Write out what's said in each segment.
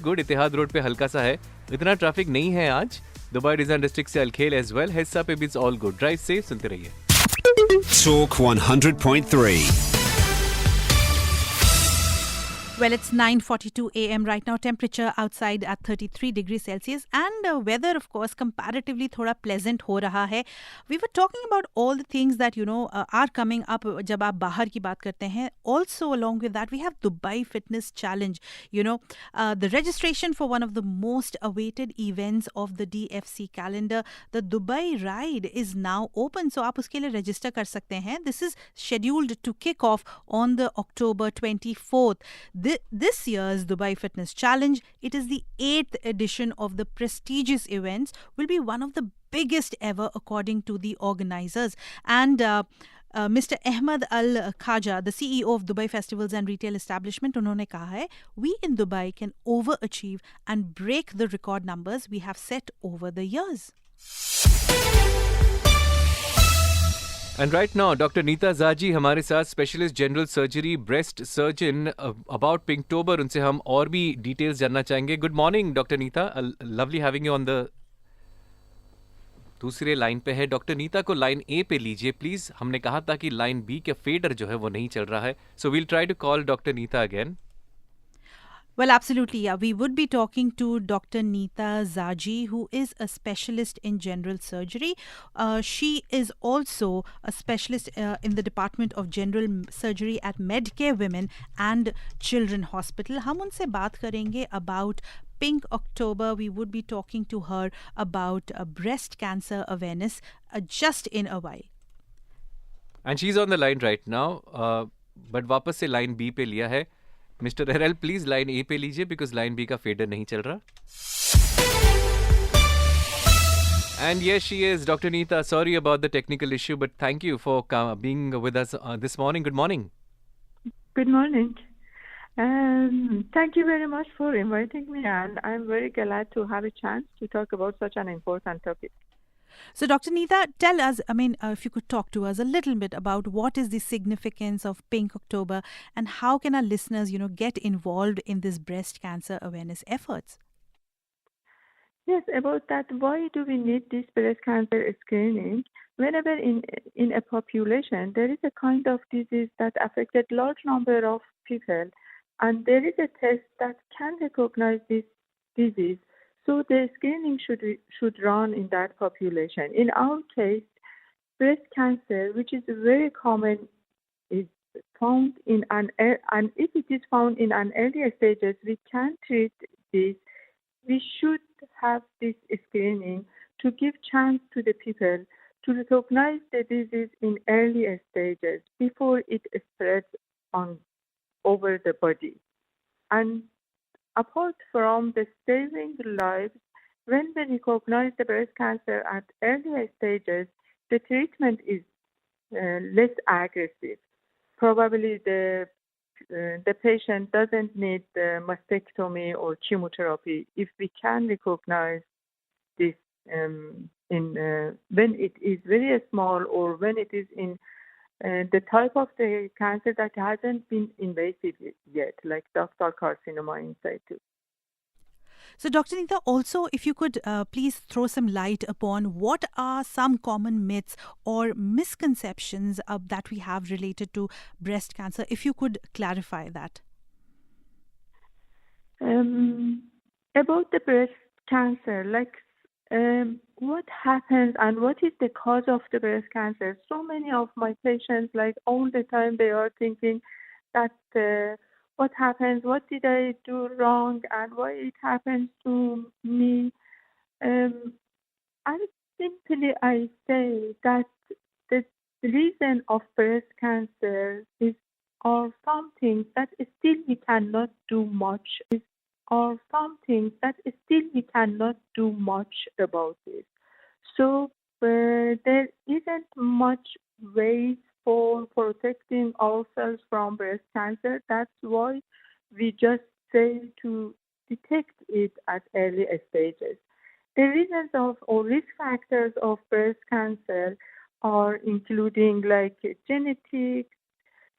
Good. इतिहाद road पे हल्का सा है, इतना ट्रैफिक नहीं है आज. दुबई डिजाइन डिस्ट्रिक्ट से अलखेल एज वेल. हिस्सा पे भी इट्स ऑल गुड. ड्राइव से सुनते रहिए. Talk 100.3. Well, it's 9:42 a.m. right now. Temperature outside at 33 degrees Celsius, and weather, of course, comparatively thoda pleasant ho raha hai. We were talking about all the things that are coming up. जब आप बाहर की बात करते हैं, also along with that, we have Dubai Fitness Challenge. The registration for one of the most awaited events of the DFC calendar, the Dubai Ride, is now open. So आप उसके लिए register कर सकते हैं. This is scheduled to kick off on the October 24th. This year's Dubai Fitness Challenge, it is the 8th edition of the prestigious events, will be one of the biggest ever according to the organizers. And Mr. Ahmed Al Khaja, the CEO of Dubai Festivals and Retail Establishment, उन्होंने कहा है, we in Dubai can overachieve and break the record numbers we have set over the years. And right now doctor Neeta Jaji हमारे साथ, specialist general surgery breast surgeon, about Pinktober. उनसे हम और भी details जानना चाहेंगे. Good morning doctor Neeta, lovely having you on the. दूसरे line पे है डॉक्टर नीता को लाइन ए पे लीजिए प्लीज. हमने कहा था कि लाइन बी के फेडर जो है वो नहीं चल रहा है. So we'll try to call doctor Neeta again. Well, absolutely, yeah. We would be talking to Dr. Nita Zaji, who is a specialist in general surgery. She is also a specialist in the Department of General Surgery at Medcare Women and Children Hospital. हम उनसे बात करेंगे about Pink October. We would be talking to her about breast cancer awareness just in a while. And she's on the line right now. But वापस से line B पे लिया है. Mister एरल please line ए पे लीजिए बिकॉज लाइन बी का fader नहीं चल रहा. And yes, she is Dr. Nita. Sorry about the technical issue, but thank you for being with us this morning. Good morning. Good morning. Thank you very much for inviting me, and I'm very glad to have a chance to talk about such an important topic. So, Dr. Nita, tell us, if you could talk to us a little bit about what is the significance of Pink October and how can our listeners, get involved in this breast cancer awareness efforts? Yes, about that, why do we need this breast cancer screening? Whenever in a population, there is a kind of disease that affected large number of people, and there is a test that can recognize this disease. So the screening should run in that population. In our case, breast cancer, which is very common, is found in and if it is found in an earlier stages, we can treat this. We should have this screening to give chance to the people to recognize the disease in earlier stages before it spreads on over the body. And apart from the saving lives, when we recognize the breast cancer at earlier stages, the treatment is less aggressive. Probably the patient doesn't need mastectomy or chemotherapy if we can recognize this when it is very small or when it is in the type of the cancer that hasn't been invasive yet, like ductal carcinoma in situ. So, Dr. Nita, also, if you could please throw some light upon what are some common myths or misconceptions that we have related to breast cancer, if you could clarify that. About the breast cancer, what happens and what is the cause of the breast cancer? So many of my patients, all the time, they are thinking that what happens, what did I do wrong, and why it happens to me. And simply I say that the reason of breast cancer are some things that still we cannot do much. About it. So there isn't much ways for protecting ourselves from breast cancer. That's why we just say to detect it at early stages. The reasons or risk factors of breast cancer are including genetics,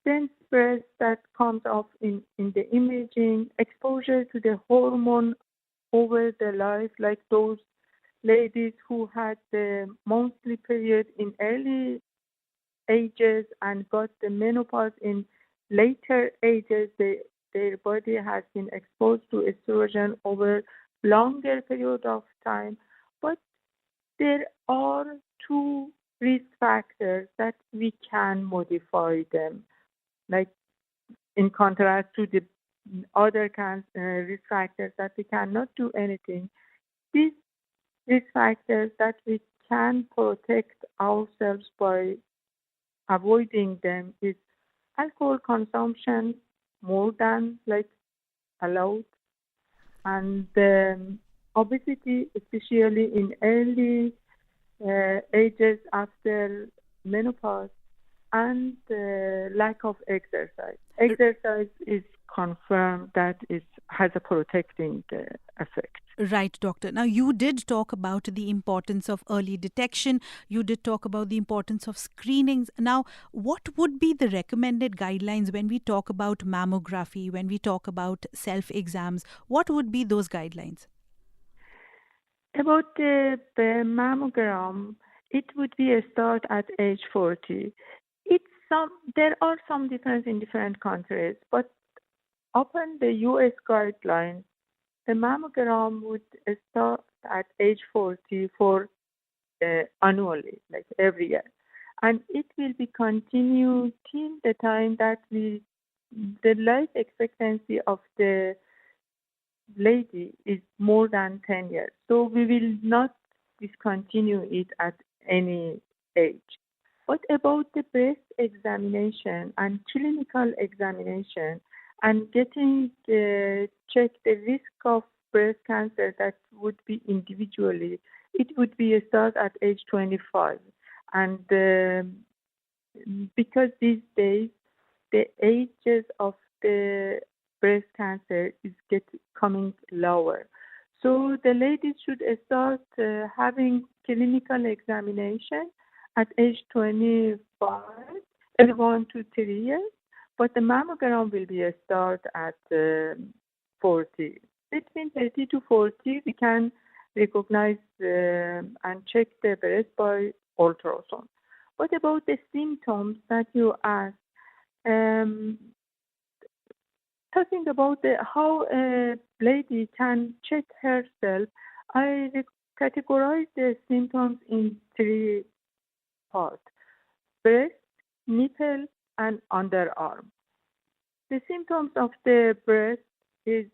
dense breast that comes off in the imaging, exposure to the hormone over the life, like those ladies who had the monthly period in early ages and got the menopause in later ages, their body has been exposed to estrogen over longer period of time. But there are two risk factors that we can modify them, like in contrast to the other risk factors that we cannot do anything. These risk factors that we can protect ourselves by avoiding them is alcohol consumption more than like allowed, and obesity, especially in early ages after menopause, and lack of exercise. Exercise is confirmed that it has a protecting effect. Right, doctor. Now, you did talk about the importance of early detection. You did talk about the importance of screenings. Now, what would be the recommended guidelines when we talk about mammography, when we talk about self-exams? What would be those guidelines? About the mammogram, it would be a start at age 40. There are some difference in different countries, but upon the U.S. guidelines, the mammogram would start at age 40 for annually, like every year, and it will be continued till the time that the life expectancy of the lady is more than 10 years. So we will not discontinue it at any age. What about the breast examination and clinical examination and getting checked the risk of breast cancer that would be individually? It would be a start at age 25. And because these days the ages of the breast cancer is coming lower. So the ladies should start having clinical examination at age 25, 1 to 3 years, but the mammogram will be a start at 40. Between 30 to 40, we can recognize and check the breast by ultrasound. What about the symptoms that you asked? Talking about how a lady can check herself, I categorize the symptoms in three parts: breast, nipple, and underarm. The symptoms of the breast is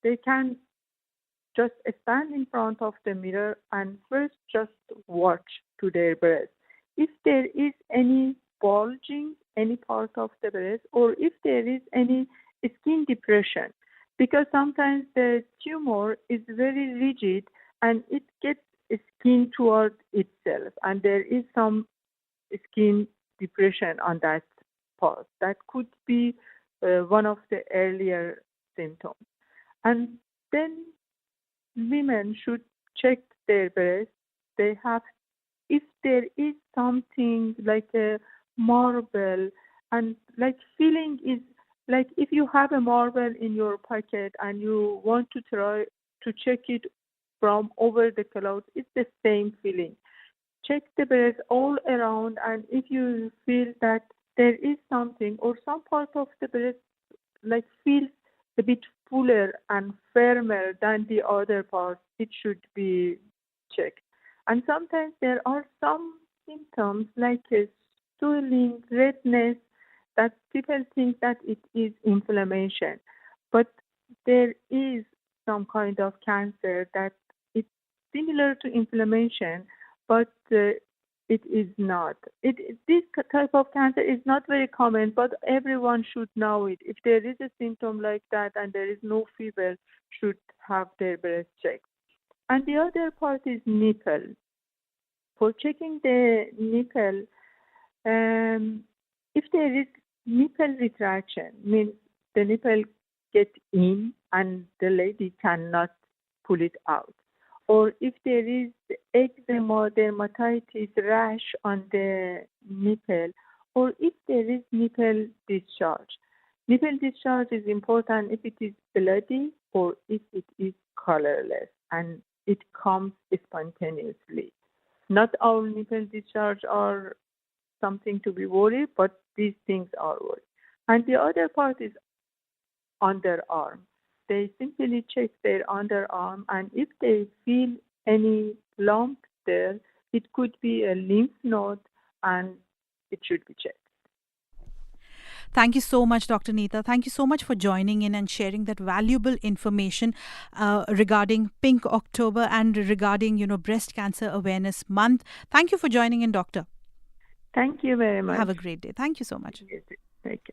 they can just stand in front of the mirror and first just watch to their breast. If there is any bulging, any part of the breast, or if there is any skin depression, because sometimes the tumor is very rigid and it gets skin towards itself, and there is some skin depression on that part. That could be one of the earlier symptoms. And then women should check their breast. They have, if there is something like a marble, and like feeling is like if you have a marble in your pocket and you want to try to check it from over the clothes, it's the same feeling. Check the breast all around, and if you feel that there is something or some part of the breast like feels a bit fuller and firmer than the other parts, it should be checked. And sometimes there are some symptoms like a swelling, redness, that people think that it is inflammation. But there is some kind of cancer that it's similar to inflammation, but it is not. This type of cancer is not very common, but everyone should know it. If there is a symptom like that and there is no fever, should have their breast checked. And the other part is nipple. For checking the nipple, if there is nipple retraction, means the nipple get in and the lady cannot pull it out. Or if there is eczema, dermatitis, rash on the nipple, or if there is nipple discharge. Nipple discharge is important if it is bloody or if it is colorless and it comes spontaneously. Not all nipple discharge are something to be worried, but these things are worried. And the other part is underarm. They simply check their underarm, and if they feel any lump there, it could be a lymph node, and it should be checked. Thank you so much, Dr. Nita. Thank you so much for joining in and sharing that valuable information regarding Pink October and regarding, Breast Cancer Awareness Month. Thank you for joining in, Doctor. Thank you very much. Have a great day. Thank you so much. Thank you.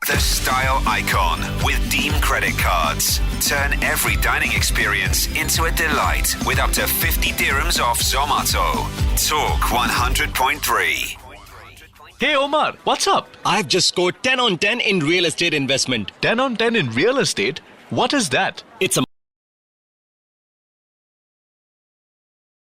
The style icon with Deem credit cards. Turn every dining experience into a delight with up to 50 dirhams off Zomato. Talk 100.3. Hey Omar, what's up? I've just scored 10 on 10 in real estate investment. 10 on 10 in real estate? What is that? It's a